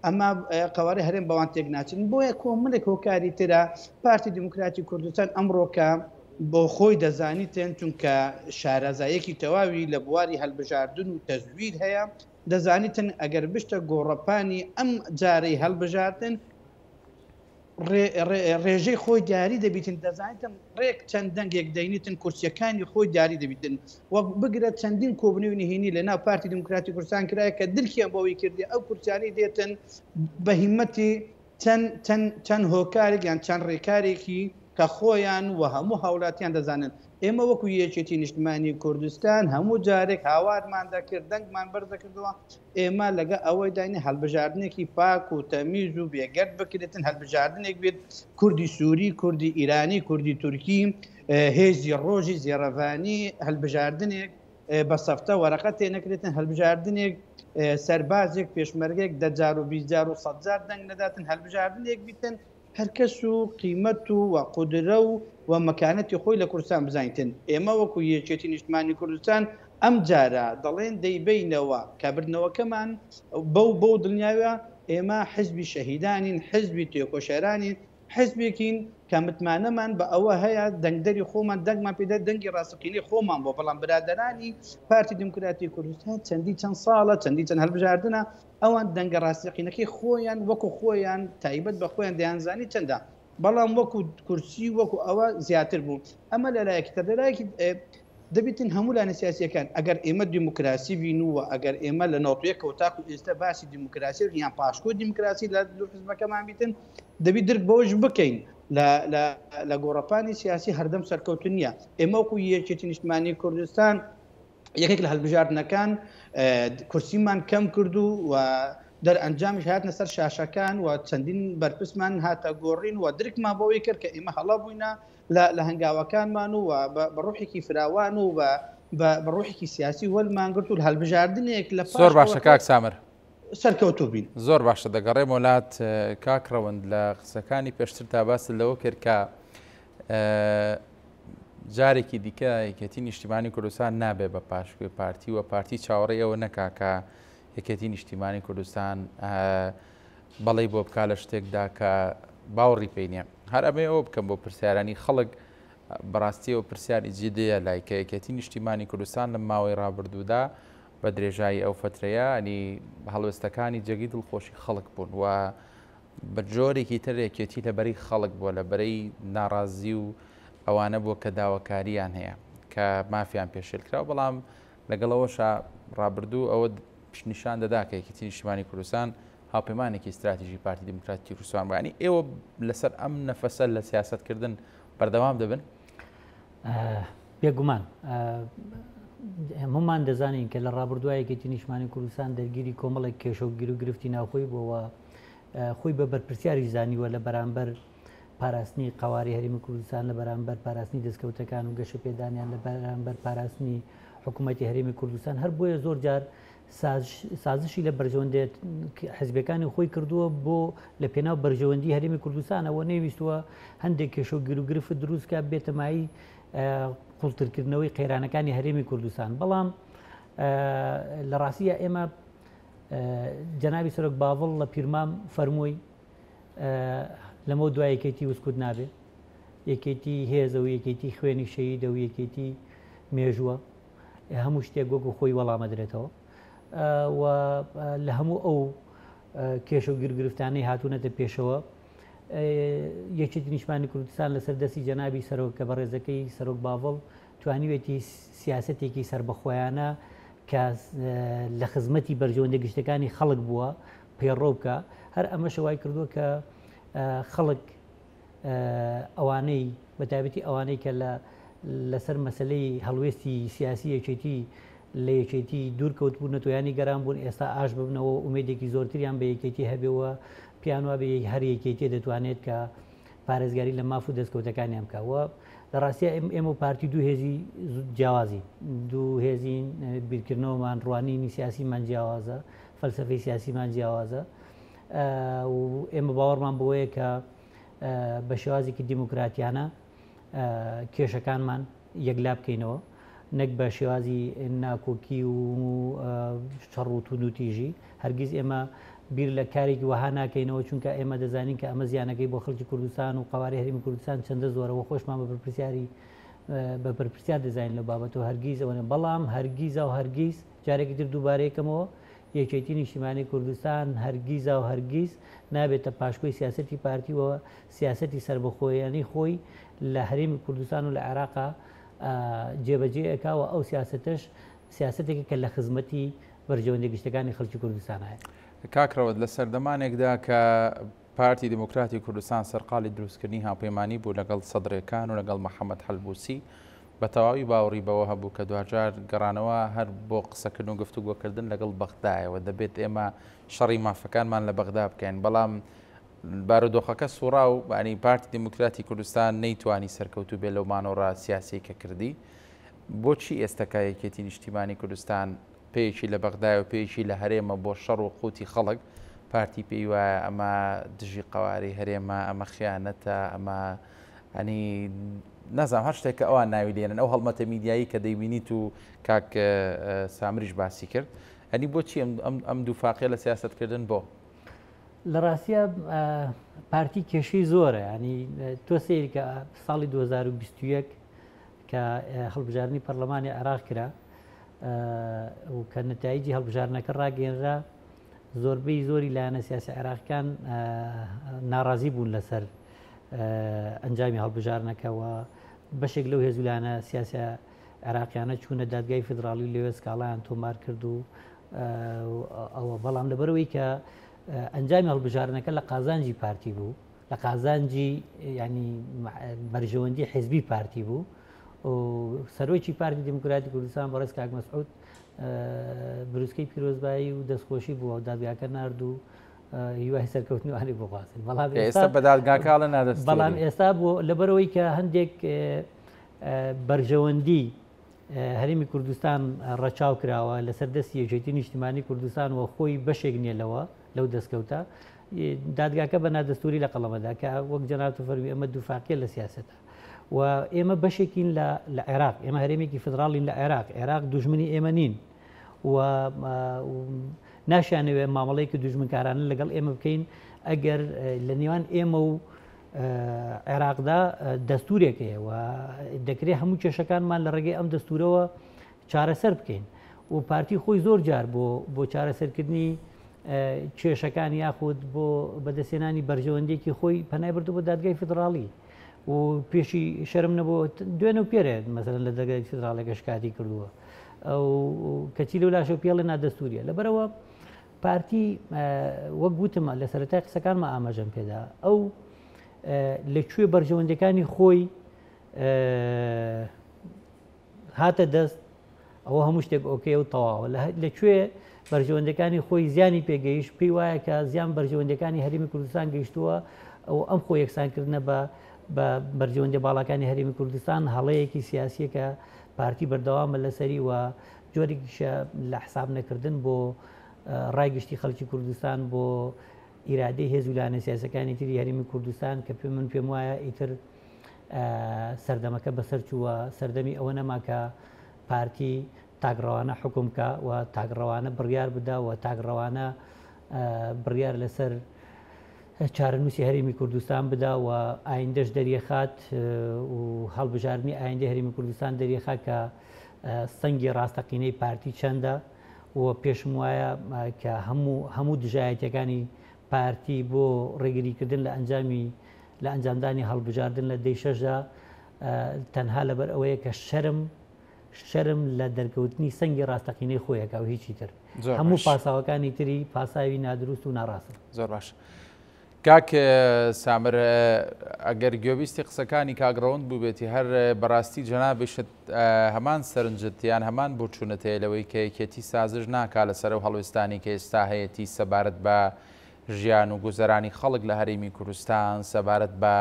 ئەمە قەوارەی هەرێم بەوان تێک ناچن. بۆیە کۆمەڵێک هۆکاری ترە پارتی دیموکراتی کوردستان ئەمڕۆکە بۆ خۆی دەزانیتن چونکە شارەزایەکی تەواوی لە بواری هەڵبژاردن و تەزویر هەیە دەزانیتن ئەگەر بشتە گۆڕەپانی ئەم جارەی هەڵبژاردن ڕێژەی خۆی دیاری دەبیتن. دەزانیتم ڕێک چەند دەنگێک دەینیتن کورسیەکانی خۆی دیاری دەبیتن وەک بگرە چەندین کۆبنەوەی نهێنی لە ناو پارتی دیموکراتی کوردستان کرایە کە دڵکیان بۆەوەی کردی ئەو کورسیانەی دێتن بە هیمەتی چەند هۆکارێک یان چەند ڕێکارێکی کە خۆیان و هەموو هاوڵاتیان دەزانن. ئێمە وەکو یەکێتی نیشتمانی کوردستان هەموو جارێک هاوارمان دەکرد دەنگمان بەردەکردەوە ئێمە لەگە ئەوەی داینە هەڵبژاردنێکی پاک و تەمیز و بێگەرد بکرێتن هەڵبژاردنێک بێت کوردی سووری کوردی ئیرانی کوردی تورکی هێزی ڕۆژی زێڕەڤانی هەڵبژاردنێک بە سەفتە وەرەقە تێ نەکرێتن هەڵبژاردنێک سەربازێک پێشمەرگێک 10,000 و 20,000 و 100,000 دەنگ نەداتن هەڵبژاردنێک بیتن هەرکەس و قیمەت و قودرە و مەکانەتی خۆی لە کوردستان بزانیتن. ئێمە وەکو یەکێتی نیشتمانی کوردستان ئەم جارە دەڵێن دەیبینەوە کابرنەوەکەمان بەو دڵنیاوە ئێمە حزبی شەهیدانین حزبی تێکۆشەرانین حزبێکین کە متمانەمان بە ئەوە هەیە دەنگدەری خۆمان دەنگمان پێدا دەنگی ڕاستەقینەی خۆمان بۆ بەڵام برادەرانی پارتی دیموکراتی کوردستان چەند ساڵە چەند هەڵبژاردنە ئەوان دەنگە ڕاستەقینەکەی خۆیان وەکو خۆیان تایبەت بە خۆیان دەیانزانی چەندە بەڵام وەکو کورسی وەکو ئەوە زیاتر بوو. ئەمە لەلایەکی تر لەلایەکی دەبیتن هەموو لایەنە سیاسیەکان ئەگەر ئێمە دیموکراسی بینووە ئەگەر ئێمە لە نۆتویە کەوتاک و ئێستا باسی دیموکراسی یان پاشکۆ دیموکراسی لە حزبەکەمان بیتن دەبی درک بەوەش بکەین لە گۆڕەپانی سیاسی هەردەم سەرکەوتن نیە. ئێمە وەکو یەکێتی نیشتمانی کوردستان یەکێک لە هەڵبژاردنەکان کورسیمان کەم کردو و دەرئەنجامیش هاتنە سەر شاشەکان و چەندین بەرپرسمان هاتە گۆڕین و درکمان بەوەی کرد کە ئێمە هەڵا بووینە لە هەنگاوەکانمان و بە ڕوحێکی فراوان و بە ڕوحێکی سیاسی وەلمانگرت و هەڵبژاردنێک لە زۆر باشە کاک سامر سەرکەوتوو بین. زۆر باشە دەگەڕێم وڵات کاکڕەوەند لە قسەکانی پێشتر تا باس لەوە کرد کە جارێکی دیکە یەکێتی نیشتیمانی کوردستان نابێ بە پاشکوێ پارتی و پارتی چاوەڕێیەوە نەکاکە یەکێتی نیشتیمانی کوردستان بەڵێ بۆ بکا لە شتێکدا کە باوەڕی پێی نییە. هەر ئەمێ ئەوە بکەم بۆ پرسیارانی خەڵک بەڕاستیەوە پرسیاری جدەیە لای کەیەکەتی نیشتیمانی کوردستان لە ماوەی ڕابردوودا بە درێژایی ئەو فترەیە ئەنی هەڵوێستەکانی جێگی دڵخۆشی خەڵک بوون و بە جۆرێکی تر یەکێتی لەبەری خەڵک بووە لەبەرەی ناڕازی و ئەوانە بووە کە داواکاریان هەیە کە مافیان پێشێل کرا بەڵام لەگەڵەوەشە ڕابردوو ئەوە پیشنیشان دەدا کە یەکێتی نیشتیمانی کوردستان هاوپەیمانێکی استراتیژی پارتی دموکراتی کوردستان بوو. ینی ئێوە لەسەر ئەم نەفەسە لە سیاستکردن بەردەوام دەبن؟ بێگومان هەمومان دەزانین کە لە ڕابردووە یەکێتی نیشتیمانی کوردستان دەرگیری کۆمەڵێک کێشەوگیر و گرفتی ناوخۆی بووە خۆی بە بەرپرسیاری زانیوە لە بەرامبەر پاراستنی قواری هەرێمی کوردستان لە بەرامبەر پاراستنی دەستکەوتەکان و گەشە پێدانیان لە بەرامبەر پاراستنی حکوومەتی هەرێمی کوردستان هەر بۆیە زۆر جار سازشی لە بەرژەوەندێت حزبەکانی خۆی کردووە بۆ لە پێناو بەرژەوەندی هەرێمی کوردستانەوە نەویستووە هەندێک کێشەوگیر و گرفت دروستکە بێتەمایی قوڵترکردنەوەی قەیرانەکانی هەرێمی کوردستان. بەڵام لە ڕاستیە ئێمە جەنابی سەرۆک باوەڵ لە پیرمام فەرمووی لەمە دوای یەکێتی وسکوت نابێ، یەکێتی هێزە و یەکێتی خوێنی شەیدە و یەکێتی مێژووە هەموو شتێک وەکو خۆی وەڵامە درێتەوە و لە هەموو ئەو کێشە و گرگرفتانەی هاتوونەتە پێشەوە یەکێتی نیشتیمانی کوردستان لەسەر دەستی جەنابی سەرۆکە بە ڕێزەکەی سەرۆک باوەڵ توانیوێتی سیاسەتێکی سربەخۆیانە کە لە خزمەتی بەرژەوەندە گشتەکانی خەڵک بووە پێڕۆ بکە. هەر ئەمە شەوای کردووە کە خەڵک ئەوانەی بەتایبەتی ئەوانەی کە لەسەر مەسلەی هەڵوێستی سیاسی یەکێتی لە یەکێتی دوورکەوت بوون نەتوانی گەران بوون ئێستا ئاش ببنەوە ئومێدێکی زۆرتریان بە یەکێتی هەبێەوە پیانوا بە هەر یەکێتی دەتوانێت کە پارێزگاری لە ماف و دەستکەوتەکانیان بکەوە. لە ڕاستیە ئێمە پارتی دوو هێزی جیاوازی دوو هێزین بیرکردنەوەمان ڕوانینی سیاسیمان جیاوازە فەلسەفەی سیاسیمان جیاوازە و ئێمە باوەڕمان بەوەیە کە بە شێوازێکی دیموکراتیانە کێشەکانمان یەکلا بکەینەوە نەک بە شێوازی ناکۆکی و شەڕ و توند و تیژی. هەرگیز ئێمە بیر لە کارێکی وەها ناکەینەوە چونکە ئێمە دەزانین کە ئەمە زیانەکەی بۆ خەڵکی کوردستان و قواری هەرێمی کوردستان چەندە زۆرەوە خۆشمان بە بەرپرسیار دەزانین لە بابەتەوە هەرگیز ئەوە بەڵام هەرگیزە و هەرگیز جارێکی تر دووبارەیەکەمەوە یەکێتی نیشتیمانی کوردستان هەرگیزە و هەرگیز نابێتە پاشکۆی سیاسەتی پارتیەوە سیاسەتی سربەخۆیانی خۆی لە هەرێمی کوردستان و لە عێراقا جێبەجێ ئەکاوە ئەو سیاستش سیاستێکی کە لە خزمەتی بەرژەوەندە گشتەکانی خەڵکی کوردستان هەیە. کاکڕەوە لە سەردەمانێکدا کە پارتی دموکراتی کوردستان سەرقاڵی دروستکردنی هاوپەیمانی بوو لەگەڵ سەدرەکان و لەگەڵ محەممەد حەلبوسی بە تەواوی باوەڕی بەوە هەبوو کە دوجار گەڕانەوە هەر بۆ قسەکردن و گفتوگۆکردن لەگەڵ بەغدایەوە دەبێت ئێمە شەڕی مافەکانمان لە بەغدا بکەین. بەڵام بارودۆخەکە سوڕا و بانی پارتی دموکراتی کوردستان نەیتوانی سەرکەوتو بێ لەو مانۆڕە سیاسی کە کردی. بۆچی ئێستاکە یەکێتی نیشتیمانی کوردستان پێیەکی لە بەغدای و پێیەکی لە هەرێمە بۆ شەڕ و قوتی خەڵک پارتی پێی وایە ئەمە دژی قواری هەرێمە ئەمە خیانەتە ئەمە ئەنی نازام هەر شتێک کە ئەوان ناوی لێنن ئەو هەڵمەتە میدیایی کە دەیبینیت و کاک سامریش باسی کرد ئەنی بۆچی ئەم دوو فاقیە لە سیاستکردن بۆ؟ لە ڕاستیە پارتی کێشەی زۆرە ینی تۆ سەیری کە ساڵی 2021 کە هەڵبژارنی پەرلەمانی عێراق کرا و کە نەتایجی هەڵبژارنەکە ڕاگەێنرا زۆربەی زۆری لایەنە سیاسی عێراقیەکان ناڕازی بوون لەسەر ئەنجامی هەڵبژارنەکەەوە بەشێک لەو هێزولانە سیاسی عێراقیانە چوونە دادگای فدراڵی لەوێ سکاڵیان تۆمار کرد و ئەوە بەڵام لەبەرەوەی کە ئەنجامی هەڵبژارنەکە لە قازانجی پارتی بوو لە قازانجی ینی بەرژەوەندی حیزبی پارتی بوو و سەرۆکی پارتی دموکراتی کوردستان بەڕێز کاک مەسعود بروسکەی پیرۆزبایی و دەستخۆشی بووە و دادگاکە نرد و هیوای سەرکەوتنیوانی بۆ خواستن. بەڵام ئێستا بە دادگاکاڵە نادەست بەڵام ئێستا بۆ لەبەرەوەی کە هەندێک بەرژەوەندی هەرێمی کوردستان ڕەچاو کراوە لەسەر دەستی یەکێتی نیشتیمانی کوردستان و خۆی بەشێک نییە لەو دەستکەوتە دادگاکە بە نادەستوری لە قەڵەمەدا کە وەک جەناب فەرمی ئەمە دووفاقیە لە سیاسەتە و ئێمە بەشێکین لە عێراق ئێمە هەرێمێکی فدراڵین لە عێراق دوژمنی ئێمە نین و ناشانەوێ مامەڵەیەکی دوژمنکارانە لەگەڵ ئێمە بکەین ئەگەر لە نێوان ئێمە و عێراقدا دەستورێکەیە و دەکرێت هەموو کێشەکانمان لە ڕێگەی ئەم دەستورەوە چارەسەر بکەین و پارتی خۆی زۆر جار بۆ چارەسەرکردنی کێشەکان یاخود بۆ بەدەستێنانی بەرژەوەندێکی خۆی پەنای بردو بۆ دادگای فدراڵی و پێشی شەرم نەبوو دوێنە و پێرێت مەسەرەن لە دەرگای فدراڵێکە شکاتی کردووە ئەو کەچی لەو لاشە پێڵێ نادەستوریە لەبەرەوە پارتی وەک گوتمە لە سەرەتای قسەکانمە ئاماژەم پێدا ئەو لەکوێ بەرژەوەندەکانی خۆی هاتە دەست ئەوە هەموو شتێک ئۆکێ و تەواوە لەکوێ بەرژەوەندەکانی خۆی زیانی پێگەیشت پێی وایە کە زیان بەرژەوەندەکانی هەرێمی کوردستان گەیشتووە ئەو ئەم خۆ یەکسانکردنە بە بەرژەوەندە باڵەکانی هەرێمی کوردستان هەڵەیەکی سیاسیەکە پارتی بەردەوامە لەسەری و جۆرێکیشە لە حساب نەکردن بۆ ڕایگەشتی خەڵکی کوردستان بۆ ئیرادەی هێز ویلانە سیاسەکانی تری هەرێمی کوردستان کە من پێم وایە ئیتر سەردەمەکە بەسەر چووە سەردەمی ئەوە نەماکە پارتی تاگڕەوانە حکومکە و تاگڕەوانە بڕیار بدا و تاگڕەوانە بڕیار لەسەر چارەنووسی هەرێمی کوردستان بدا و ئایندەش دەریەخات و هەڵبژاردننی ئایندەی هەرێمی کوردستان دەریەخات کە سەنگی ڕاستەقینەی پارتی چەندە و پێشم وایە کە هەموو دژایەتەکانی پارتی بۆ ڕێگریکردن لە ئەنجامدانی هەڵبژاردن لە دەی شەشدا تەنها لەبەر ئەوەیە کە شەرم لە دەرکەوتنی سەنگی ڕاستەقینەی خۆیەکە و هیچی تر هەموو پاساوەکانی تری پاساوی نادروست و ناڕاستن. زۆر باش. کاک سامر ئەگەر گوێبیستی قسەکانی کاگڕەوەند بوو بێتی هەر بەڕاستی جەنابیشت هەمان سەرنجتیان هەمان بۆچوونەتەیە لەوەی کە یەکێتی سازش ناکا لەسەر و هەڵوێستانی کە ئێستا هەیەی سەبارەت بە ژیان و گوزەرانی خەڵک لە هەرێمی کوردستان سەبارەت بە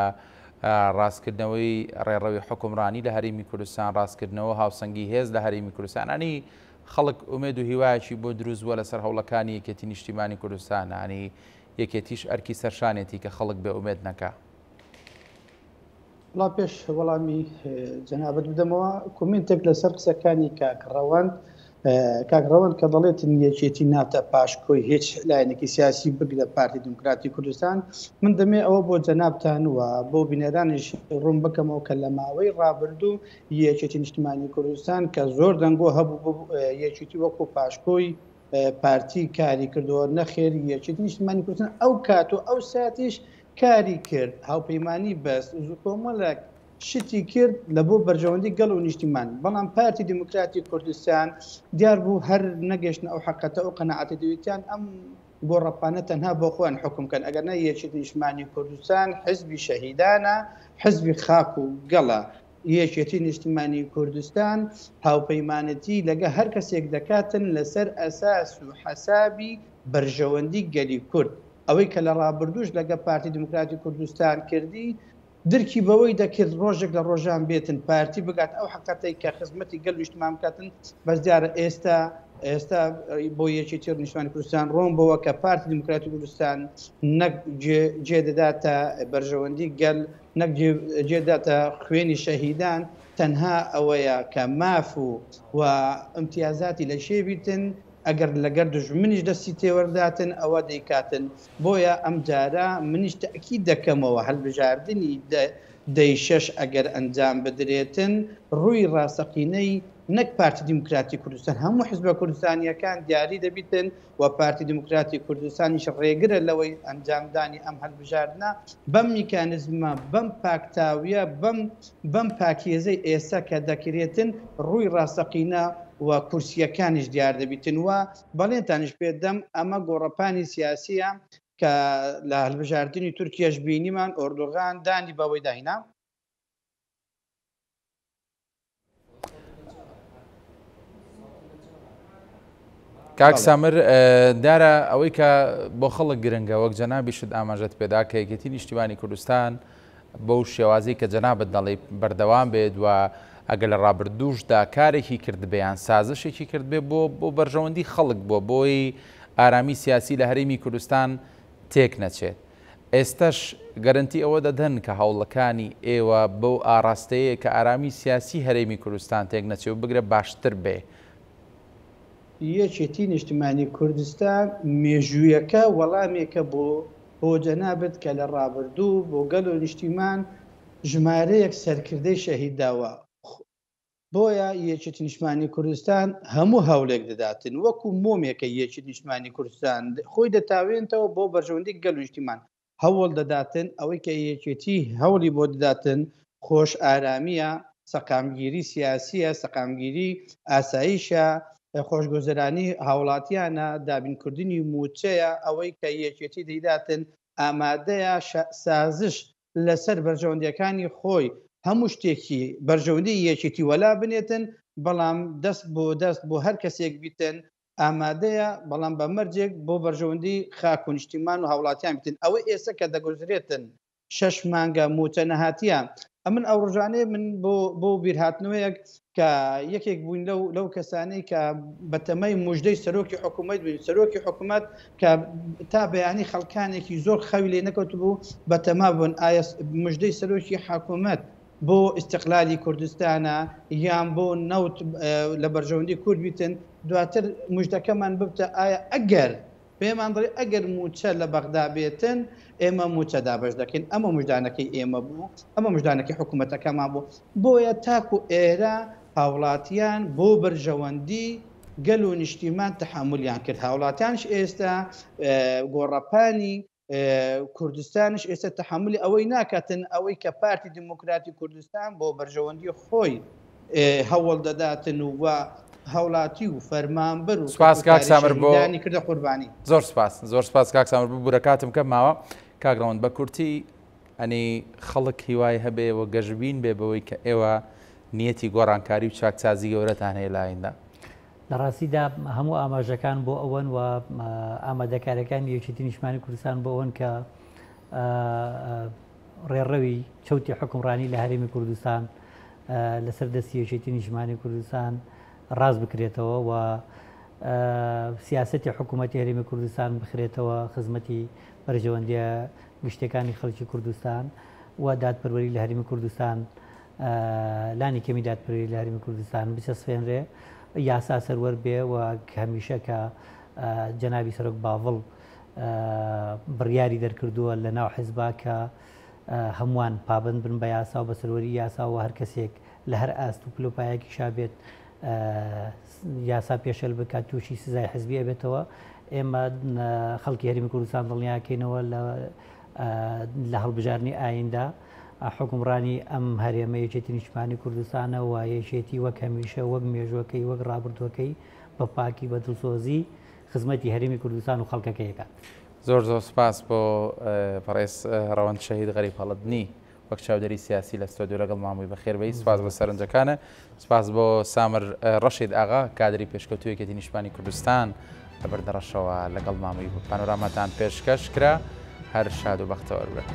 ڕاستکردنەوەی ڕێڕەوی حکومڕانی لە هەرێمی کوردستان ڕاستکردنەوە هاوسەنگی هێز لە هەرێمی کوردستان ئەنی خەڵک ئومێد و هیوایەکی بۆ دروست بووە لەسەر هەوڵەکانی یەکێتی نیشتیمانی کوردستان ئەنی یەکێتیش ئەرکی سەرشانێتی کە خەڵک بێ ئومێد نەکا. وڵا پێش وەڵامی جەنابەت بدەمەوە کومنتێک لەسەر قسەکانی کاکڕەوەند کە دەڵێتن یەکێتی ناتە پاشکۆی هیچ لایەنێکی سیاسی بگرە پارتی دموکراتی کوردستان من دەمێ ئەوە بۆ جەنابتان وە بۆ بینەرانیش ڕوون بکەمەوە کە لە ماوەی ڕابردوو یەکێتی نیشتیمانی کوردستان کە زۆر دەنگۆ هەبوو بۆ یەکێتی وەکو پاشکۆی پارتی کاری کردەوە نەخێر یەکێتی نیشتیمانی کوردستان ئەو کات و ئەو ساتیش کاری کرد هاوپەیمانی بەست کۆمەڵک شتی کرد لە بۆ بەرژەوەندی گەڵ و نیشتیمان بەڵام پارتی دموکراتی کوردستان دیار بوو هەر نەگەشتن ئەو حقەتە ئەو قەنەعەتی دەوێتیان ئەم گۆڕەپانە تەنها بۆ خۆیان حکومکەن ئەگەر نە یەکێتی نیشتیمانی کوردستان حزبی شەهیدانە حزبی خاک و گەڵە یەکێتی نیشتیمانی کوردستان هاوپەیمانەتی لەگە هەر کەسێک دەکاتن لەسەر ئەساس و حەسابی بەرژەوەندی گەلی کورد ئەوەی کە لە ڕابردوش لەگە پارتی دموکراتی کوردستان کردی درکی بەوەی دەکرد ڕۆژێک لە ڕۆژان بێتن پارتی بگات ئەو حقەتەی کە خزمەتی گەل و نیشتیمان بکاتن بەس دیارە ئێستا بۆ یەکێتی نیشتیمانی کوردستان ڕۆم بەوە کە پارتی دموکراتی کوردستان نەک جێدەداتە بەرژەوەندی گەل نەک جێداتە خوێنی شەهیدان تەنها ئەوەیە کە ماف و ئەمتیازاتی لە شێبیتن ئەگەر لەگەر دژمنیش دەستی تێوەرداتن ئەوە دەیکاتن بۆیە ئەم جارە منیش تەکید دەکەمەوە هەڵبژاردننی دەی شەش ئەگەر ئەنجام بدرێتن ڕووی ڕاستەقینەی نەک پارتی دموکراتی کوردستان هەموو حزبە کوردستانیەکان دیاری دەبیتن و پارتی دموکراتی کوردستانیش ڕێگرە لەوەی ئەنجامدانی ئەم هەڵبژاردنە بەم میکانزمە بەم پاکتاویە بەم پاکیێزەی ئێستا کە دەکرێتن ڕووی ڕاستەقینە و کورسیەکانیش دیار دەبیتن وە بەڵێنتانش پێدەم ئەمە گۆڕەپانی سیاسیە کە لە هەڵبژاردننی تورکیەش بینیمان ئۆردۆغان دانی بەوەی داهینا کاک سامر دارە ئەوەی کە بۆ خەڵک گرنگە وەک جەنابیشت ئاماژەت پێدا کە یەکێتی نیشتیمانی کوردستان بەو شێوازی کە جەنابەت دەڵێ بەردەوام بێت و ئەگەر لە ڕابردووشدا کارێکی کرد بێیان سازشێکی کرد بێ بۆ بەرژەوەندی خەڵک بۆی ئارامی سیاسی لە هەرێمی کوردستان تێک نەچێت. ئێستش گەرنتی ئەوە دەدەن کە هەوڵەکانی ئێوە بەو ئاراستەیە کە ئارامی سیاسی هەرێمی کوردستان تێک نەچێت و بگرە باشتر بێ. یەکێتی نیشتیمانی کوردستان مێژوویەکە وەڵامێکە بۆ بۆ جەنابەت کە لە ڕابردوو بۆ گەل و نیشتیمان ژمارەیەک سەرکردەی شەهید داوە. بۆیە یەکێتی نیشتیمانی کوردستان هەموو هەوڵێک دەداتن وەکو مۆمێکە یەکێتی نیشتیمانی کوردستان خۆی دەتاوێنتەوە بۆ بەرژەوەندی گەل و نیشتیمان هەوڵ دەداتن ئەوەی کە یەکێتی هەوڵی بۆ دەداتن خۆش ئارامیە، سەقامگیری سیاسیە، سەقامگیری ئاساییشە، خۆشگوزەرانی هاوڵاتیانە، دابینکردنی موچەیە، ئەوەی کە یەکێتی دەیداتن ئامادەیە سازش لەسەر بەرژەوەندیەکانی خۆی هەموو شتێکی بەرژەوەندی یەکێتی وەلا بنێتن، بەڵام دەست بۆ هەر کەسێک بیتن ئامادەیە، بەڵام بە مەرجێک بۆ بەرژەوەندی خاک و نیشتیمان و هاوڵاتیان بتن. ئەوە ئێستا کە دەگوزرێتن 6 مانگە موچە نەهاتیە. ئەمن ئەو ڕژانەیە من بۆ بیرهاتنەوەیەک کە یەکێک بووین لەو کەسانەی کە بەتەمەی موژدەی سەرۆکی حکوومەت بووین، سەرۆکی حکوومەت کە تا بەیانی خەڵکانێکی زۆر خەوی لێ نەکەوت بوو بەتەما بوون ئایا موژدەی سەرۆکی حکوومەت بۆ ئیستیقلالی کوردستانە یان بۆ نەوت لە بەرژەوەندی کورد بیتن. دواتر موژدەکەمان ببتە ئایا ئەگەر پێمان دەڵێ ئەگەر موچە لە بەغدا بێتن ئێمە موچە دابەش دەکەین. ئەمە مژدانەکەی ئێمە بوو، ئەمە مژدانەکەی حکوومەتەکەمان بوو. بۆیە تاکو ئێرە هاوڵاتیان بۆ بەرژەوەندی گەل و نیشتیمان تەحملیان کرد. هاوڵاتیانش ئێستا گۆڕەپانی کوردستانش ئێستا تەحملی ئەوەی ناکاتن ئەوەی کە پارتی دموکراتی کوردستان بۆ بەرژەوەندی خۆی هەوڵ دەداتن و هەوڵاتی و فەرمانبەر و سپاس کاک سامر بۆ کردە قوربانی. زۆر سپاس کاک سامر بوو بورەکاتم کەم ماوە کاگڕەوەند بە کورتی ئەنی خەڵک هیوای هەبێ و گەژبین بێ بەوەی کە ئێوە نیەتی گۆڕانکاری و چاکسازی گەورەتان هەیە لایەندا. لە ڕاستیدا هەموو ئاماژەکان بۆ ئەوەن و ئامادەکاریەکان یەکێتی نیشتیمانی کوردستان بۆ ئەوەن کە ڕێڕەوی چەوتی حکومڕانی لە هەرێمی کوردستان لەسەر دەستی یەکێتی نیشتیمانی کوردستان ڕاز بکرێتەوە و سیاسەتی حکوومەتی هەرێمی کوردستان بخرێتەوە خزمەتی بەرژەوەندیە گشتەکانی خەڵکی کوردستان و دادپەروەری لە هەرێمی کوردستان لانی کەمی دادپەروەری لە هەرێمی کوردستان بچەسپێنرێ، یاسا سەروەر بێ و هەمیشە کە جەنابی سەرۆک باڤڵ بڕیاری دەرکردووە لە ناو حیزبا کە هەمووان پابند بن بە یاسا و بە سەروەری یاسا و هەر کەسێک لە هەر ئاست و پلۆپایەکی شابێت یاسا پێشەل بکات تووشی سزای حزبی ئەبێتەوە. ئێمە خەڵکی هەرێمی کوردستان دڵنیاکەینەوە لە هەڵبژارنی ئایندا حکومڕانی ئەم هەرێمە یەکێتی نیشتیمانی کوردستانە و یەکێتی وەک هەمیشە وەک مێژوەکەی وەک ڕابردووەکەی بە پاکی بە دڵسۆزی خزمەتی هەرێمی کوردستان و خەڵکەکەیەکە. زۆر سپاس بۆ پەڕێز ڕەوەند شەهید غەریب هەڵەدنی وەک چاودێری سیاسی لە ستۆدیۆ لەگەڵ مامۆی بەخێربەی. سپاس بە سەرنجەکانە، سپاس بۆ سامر ڕەشید ئاغا کادری پێشکەوتوو یەکێتی نیشتیمانی کوردستان لە بەردەڕەشەوە لەگەڵ مامۆی بوو. پانۆرامەتان پێشکەش کرا، هەر شاد و بەختەوەر بێت.